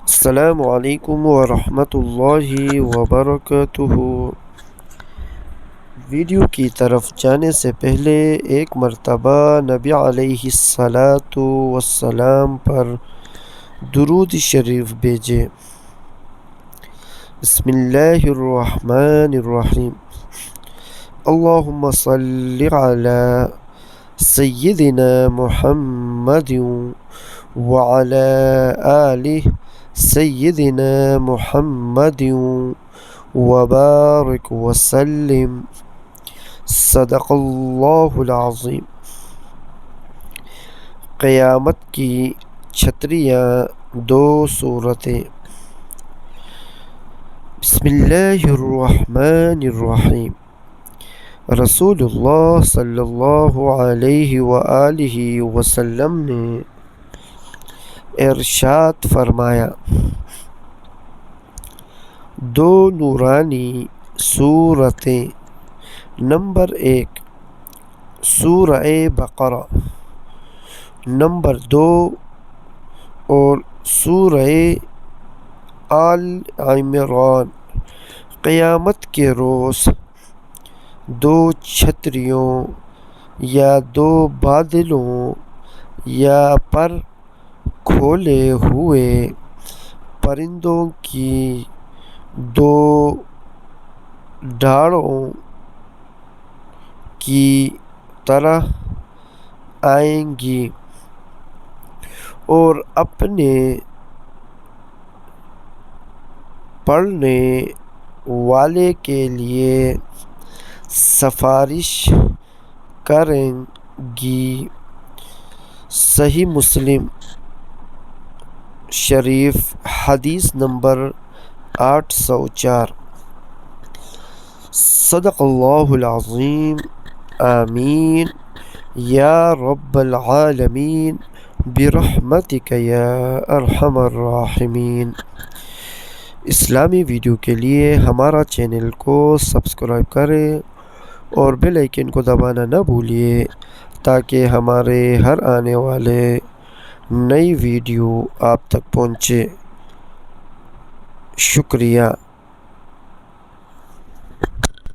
السلام علیکم ورحمۃ اللہ وبرکاتہ۔ ویڈیو کی طرف جانے سے پہلے ایک مرتبہ نبی علیہ الصلاۃ والسلام پر درود شریف بھیجیں۔ بسم اللہ الرحمن الرحیم۔ اللہم صلی علی سیدنا محمد وعلی آلہ سیدنا محمد وبارک وسلم۔ صدق اللہ العظیم۔ قیامت کی چھتریاں دو صورتیں۔ بسم اللہ الرحمن الرحیم۔ رسول اللہ صلی اللہ علیہ وآلہ وسلم نے ارشاد فرمایا، دو نورانی سورتیں، نمبر 1 سورہ بقرہ، نمبر 2 اور سورہ آل عمران، قیامت کے روز دو چھتریوں یا دو بادلوں یا پر کھولے ہوئے پرندوں کی دو ڈھاڑوں کی طرح آئیں گی، اور اپنے پڑھنے والے کے لیے سفارش کریں گی۔ صحیح مسلم شریف، حدیث نمبر 804۔ صدق اللہ العظیم۔ آمین یا رب العالمین برحمتک یا ارحم الراحمین۔ اسلامی ویڈیو کے لیے ہمارا چینل کو سبسکرائب کریں اور بیل آئیکن کو دبانا نہ بھولیے تاکہ ہمارے ہر آنے والے نئی ویڈیو آپ تک پہنچے۔ شکریہ۔